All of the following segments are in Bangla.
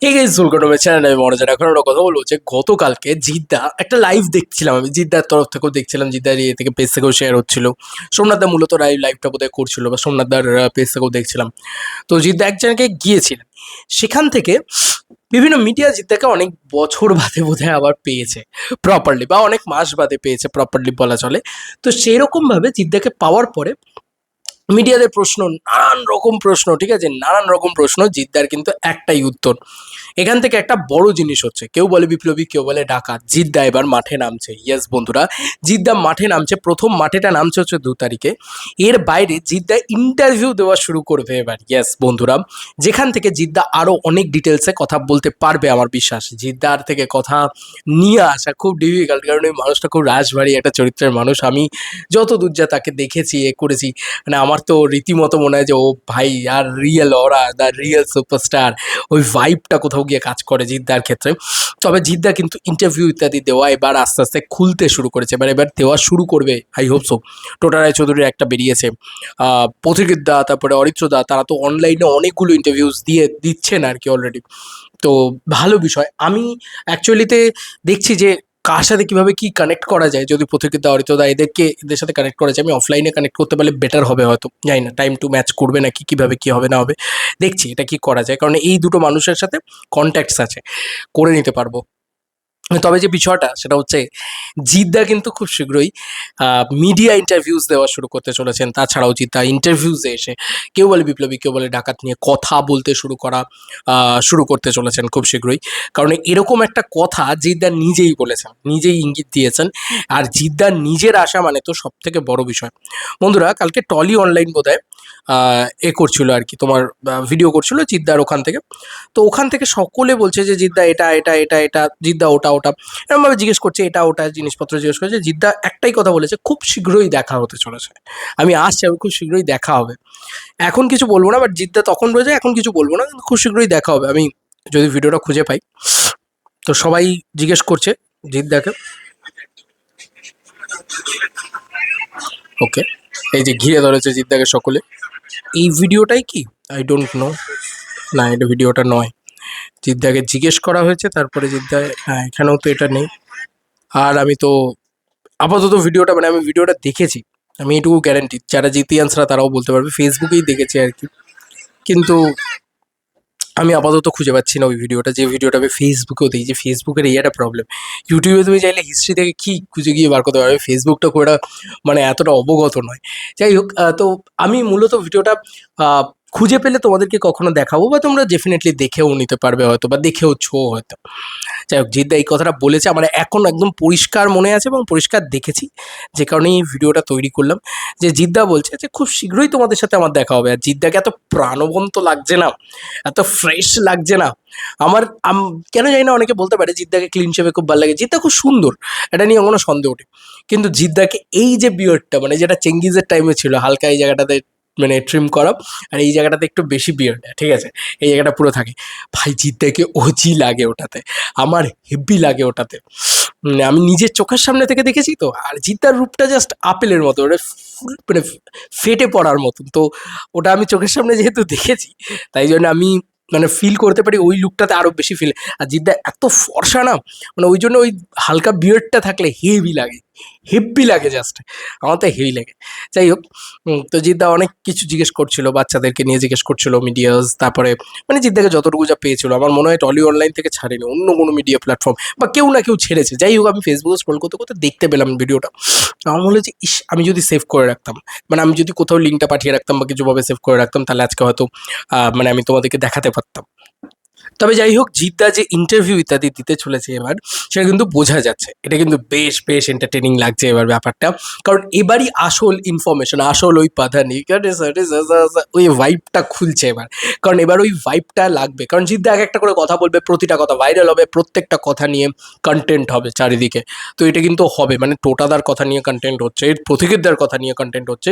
এই guys welcome to my channel. আমি মনোজ। এখন একটা কথা বলবো যে গতকালকে জিদ্দা একটা লাইভ দেখছিলাম, আমি জিদ্দার তরফ থেকেও দেখছিলাম, জিদ্দার ইয়ে থেকে পেজ থেকেও শেয়ার হচ্ছিল। সোমনাথ দা মূলত লাইভটা বোধহয় করছিল, বা সোমনাথ দার পেজ থেকেও দেখছিলাম। তো জিদ্দা এক জায়গায় গিয়েছিলেন, সেখান থেকে বিভিন্ন মিডিয়া জিদ্দাকে অনেক বছর বাদে বোধহয় আবার পেয়েছে প্রপারলি, বা অনেক মাস বাদে পেয়েছে প্রপারলি বলা চলে। তো সেরকম ভাবে জিদ্দাকে পাওয়ার পরে মিডিয়াদের প্রশ্ন, নানান রকম প্রশ্ন, ঠিক আছে, নানান রকম প্রশ্ন, জিদ্দার কিন্তু একটাই উত্তর। এখান থেকে একটা বড় জিনিস হচ্ছে, কেউ বলে বিপ্লবী, কেউ বলে ডাকাত, জিদ্দা এবার মাঠে নামছে। ইয়েস বন্ধুরা, জিদ্দা মাঠে নামছে। প্রথম মাঠেটা নামছে হচ্ছে 2 তারিখে। এর বাইরে জিদ্দা ইন্টারভিউ দেওয়া শুরু করবে এবার। ইয়েস বন্ধুরা, যেখান থেকে জিদ্দা আরও অনেক ডিটেলসে কথা বলতে পারবে। আমার বিশ্বাস জিদ্দার থেকে কথা নিয়ে আসা খুব ডিফিকাল্ট, কারণ ওই মানুষটা খুব রাশভারী একটা চরিত্রের মানুষ। আমি যত দূর যা তাকে দেখেছি, করেছি, মানে আমার তো রীতিমতো মনে হয় যে ও ভাই আর রিয়েল, ওরা দ্য রিয়েল সুপারস্টার। ওই ভাইবটা কোথাও গিয়ে কাজ করে জিদ্দার ক্ষেত্রে। তবে জিদ্দা কিন্তু ইন্টারভিউ ইত্যাদি দেওয়া এবার আস্তে আস্তে খুলতে শুরু করেছে, এবার দেওয়া শুরু করবে, আই হোপ সো। টোটা রায়চৌধুরীর একটা বেরিয়েছে, পথিকৃৎ দা, তারপরে অরিত্র দা, তারা তো অনলাইনে অনেকগুলো ইন্টারভিউস দিচ্ছেন আর কি অলরেডি। তো ভালো বিষয়। আমি অ্যাকচুয়ালিতে দেখছি যে কার সাথে কীভাবে কী কানেক্ট করা যায়। যদি পথিকৃৎ অরিত্রদা এদের সাথে কানেক্ট করা যায়, আমি অফলাইনে কানেক্ট করতে পারলে বেটার হবে হয়তো, জানি না টাইম টু ম্যাচ করবে নাকি, কীভাবে কী হবে না হবে দেখছি এটা কী করা যায়, কারণ এই দুটো মানুষের সাথে কন্ট্যাক্টস আছে, করে নিতে পারবো। তবে যে বিষয়টা সেটা হচ্ছে, জিদ্দা কিন্তু খুব শীঘ্রই মিডিয়া ইন্টারভিউস দেওয়া শুরু করতে চলেছেন। তাছাড়াও জিদ্দা ইন্টারভিউসে এসে কেউ বলে বিপ্লবী, কেউ বলে ডাকাত নিয়ে কথা বলতে শুরু করতে চলেছেন খুব শীঘ্রই। কারণ এরকম একটা কথা জিদ্দা নিজেই বলেছেন, নিজেই ইঙ্গিত দিয়েছেন। আর জিদ্দা নিজের আসা মানে তো সব থেকে বড় বিষয়। বন্ধুরা, কালকে টলি অনলাইন বোধহয় করছিল আর কি, তোমার ভিডিও করছিল জিদ্দার ওখান থেকে। তো ওখান থেকে সকলে বলছে যে জিদ্দা এটা এটা এটা এটা, জিদ্দা ওটা ওটা, এরকমভাবে জিজ্ঞেস করছে, এটা ওটা জিনিসপত্র জিজ্ঞেস করছে। জিদ্দা একটাই কথা বলেছে, খুব শীঘ্রই দেখা হতে চলেছে, আমি আসছি, আমি খুব শীঘ্রই দেখা হবে। এখন কিছু বলবো না, বাট জিদ্দা তখন রয়েছে, এখন কিছু বলবো না, কিন্তু খুব শীঘ্রই দেখা হবে। আমি যদি ভিডিওটা খুঁজে পাই, তো সবাই জিজ্ঞেস করছে জিদ্দাকে। ওকে, এই যে ঘিরে ধরেছে জিদ্দাকে সকলে। এই ভিডিওটাই কি, আই ডোন্ট নো, না এটা ভিডিওটা নয়। জিদ্দাকে জিজ্ঞেস করা হয়েছে, তারপরে জিদ্দা, হ্যাঁ এখানেও তো এটা নেই। আর আমি তো আপাতত ভিডিওটা, মানে আমি ভিডিওটা দেখেছি, আমি এটুকু গ্যারান্টি, যারা জিতিয়ান্সরা তারাও বলতে পারবে, ফেসবুকেই দেখেছি আর কি। কিন্তু আমি আপাতত খুঁজে পাচ্ছি না ওই ভিডিওটা, যে ভিডিওটা আমি ফেসবুকেও দেখি। যে ফেসবুকের এই একটা প্রবলেম, ইউটিউবে তুমি চাইলে হিস্ট্রি থেকে কী খুঁজে গিয়ে বার করতে পারবে, ফেসবুকটা খুব একটা মানে এতটা অবগত নয়। যাই হোক, তো আমি মূলত ভিডিওটা খুঁজে পেলে তোমাদেরকে কখনো দেখাবো, বা তোমরা ডেফিনেটলি দেখেও নিতে পারবে হয়তো, বা দেখেওছো হয়তো। যাই হোক, জিদ্দা এই কথাটা বলেছে, আমার এখন একদম পরিষ্কার মনে আছে এবং পরিষ্কার দেখেছি, যে কারণে এই ভিডিওটা তৈরি করলাম। যে জিদ্দা বলছে যে খুব শীঘ্রই তোমাদের সাথে আমার দেখা হবে। আর জিদ্দাকে এত প্রাণবন্ত লাগছে না, এত ফ্রেশ লাগছে না আমার। কেন জানি না, অনেকে বলতে পারে জিদ্দাকে ক্লিন শেভে খুব ভালো লাগে, জিদ্দা খুব সুন্দর, এটা নিয়ে কোনো সন্দেহ নেই। কিন্তু জিদ্দাকে এই যে বিয়ার্ডটা, মানে যেটা চেঙ্গিজের টাইমে ছিল, হালকা এই জায়গাটাতে মানে ট্রিম করা, আর এই জায়গাটাতে একটু বেশি বিয়ার্ড, ঠিক আছে, এই জায়গাটা পুরো থাকে, ভাই জিদ্দাকে ওজি লাগে ওটাতে, আমার হেভি লাগে ওটাতে। আমি নিজের চোখের সামনে থেকে দেখেছি তো। আর জিদ্দার রূপটা জাস্ট আপেলের মতো, ওটা মানে ফেটে পড়ার মতন। তো ওটা আমি চোখের সামনে যেহেতু দেখেছি, তাই জন্য আমি মানে ফিল করতে পারি ওই লুকটাতে আরও বেশি ফিল। আর জিদ্দা এত ফর্সা না, মানে ওই জন্য ওই হালকা বিয়ার্ডটা থাকলে হেভি লাগে, হেভি লাগে জাস্ট, আমার তো হেভি লাগে। যাই হোক, তো জিদ্দা অনেক কিছু জিজ্ঞেস করছিল, বাচ্চাদেরকে নিয়ে জিজ্ঞেস করছিল, মিডিয়াস, তারপরে মানে জিদ্দাকে যতটুকু যা পেয়েছিল, আমার মনে হয় টলি অনলাইন থেকে ছাড়েনি, অন্য কোনো মিডিয়া প্ল্যাটফর্ম বা কেউ না কেউ ছেড়েছে। যাই হোক, আমি ফেসবুকে স্ক্রল করতে করতে দেখতে পেলাম ভিডিওটা। আমার মনে হচ্ছে, ইস, আমি যদি সেভ করে রাখতাম, মানে আমি যদি কোথাও লিঙ্কটা পাঠিয়ে রাখতাম বা কিছুভাবে সেভ করে রাখতাম, তাহলে আজকে হয়তো মানে আমি তোমাদেরকে দেখাতে পারতাম। তবে যাই হোক, জিদ্দা যে ইন্টারভিউ ইত্যাদি দিতে চলেছে এবার, সেটা কিন্তু বোঝা যাচ্ছে, এটা কিন্তু বেশ বেশ এন্টারটেনিং লাগছে এবার ব্যাপারটা। কারণ এবারই আসল ইনফরমেশন, আসল ওই পাধানি, ওই ভাইবটা খুলছে এবার। কারণ এবার ওই ভাইবটা লাগবে, কারণ জিদ্দা এক একটা করে কথা বলবে, প্রতিটা কথা ভাইরাল হবে, প্রত্যেকটা কথা নিয়ে কন্টেন্ট হবে চারিদিকে। তো এটা কিন্তু হবে, মানে টোটাদার কথা নিয়ে কন্টেন্ট হচ্ছে, পথিকৃৎদার কথা নিয়ে কন্টেন্ট হচ্ছে,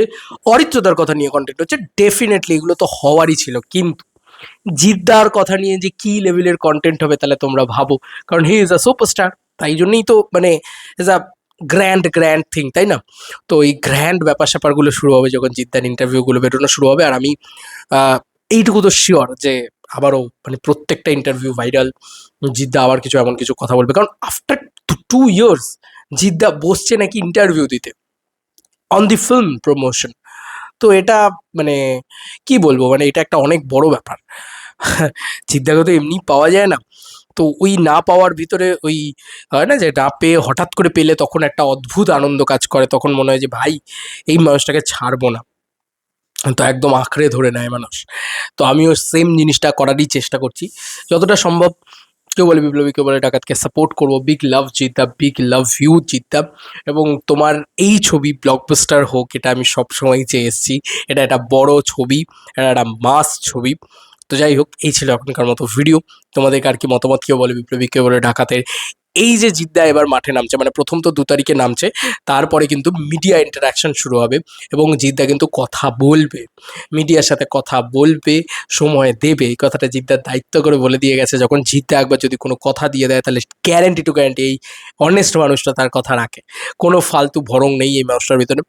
অরিত্রদার কথা নিয়ে কন্টেন্ট হচ্ছে, ডেফিনেটলি এগুলো তো হওয়ারই ছিল। কিন্তু জিদ্দার কথা নিয়ে যে কি লেভেলের কন্টেন্ট হবে, তাহলে তোমরা ভাবো। কারণ হি ইজ আ সুপারস্টার, তাই জন্যই তো মানে ইজ আ গ্র্যান্ড থিং, তাই না? তো এই গ্র্যান্ড ব্যাপার স্যাপারগুলো শুরু হবে যখন জিদ্দার ইন্টারভিউগুলো বেরোনো শুরু হবে। আর আমি এইটুকু তো শিওর যে আবারও মানে প্রত্যেকটা ইন্টারভিউ ভাইরাল। জিদ্দা আবার কিছু এমন কিছু কথা বলবে, কারণ আফটার 2 ইয়ার্স জিদ্দা বসছে নাকি ইন্টারভিউ দিতে অন দি ফিল্ম প্রমোশন। তো এটা মানে কি বলবো, মানে এটা একটা অনেক বড় ব্যাপার। জিদ্দাকে তো এমনি পাওয়া যায় না। তো ওই না পাওয়ার ভিতরে ওই হয় না যে না পেয়ে হঠাৎ করে পেলে তখন একটা অদ্ভুত আনন্দ কাজ করে, তখন মনে হয় যে ভাই এই মানুষটাকে ছাড়বো না। তো একদম আঁকড়ে ধরে নেয় মানুষ। তো আমিও সেম জিনিসটা করারই চেষ্টা করছি যতটা সম্ভব। কেউ বলে বিপ্লবী, কেউ বলে ডাকাতকে সাপোর্ট করবো। বিগ লাভ জিদ্দা, বিগ লাভ ইউ জিদ্দা। এবং তোমার এই ছবি ব্লকবাস্টার হোক, এটা আমি সবসময় চেয়ে এসেছি। এটা একটা বড় ছবি, এটা একটা মাস ছবি। তো যাই হোক, এই ছিল এখনকার মতো ভিডিও। তোমাদের আর কি মতামত, কেউ বলে বিপ্লবী, কেউ বলে ডাকাতের। এই যে জিদ্দা এবার মাঠে নামছে, মানে প্রথম তো 2 তারিখে নামছে, তারপরে কিন্তু মিডিয়া ইন্টারাকশন শুরু হবে এবং জিদ্দা কিন্তু কথা বলবে, মিডিয়ার সাথে কথা বলবে, সময় দেবে। এই কথাটা জিদ্দার দায়িত্ব করে বলে দিয়ে গেছে, যখন জিদ্দা একবার যদি কোনো কথা দিয়ে দেয় তাহলে গ্যারেন্টি টু গ্যারেন্টি এই অনেস্ট মানুষটা তার কথা রাখে। কোনো ফালতু ভরং নেই এই মানুষটার ভিতরে,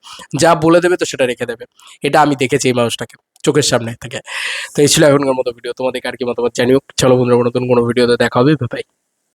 যা বলে দেবে তো সেটা রেখে দেবে। এটা আমি দেখেছি এই মানুষটাকে চোখের সামনে থেকে। তো এই ছিল এখনকার মতো ভিডিও। তোমাদের আর কি মতামত জানিও। চলো বন্ধুরা, নতুন কোনো ভিডিওতে দেখা হবে। বাই।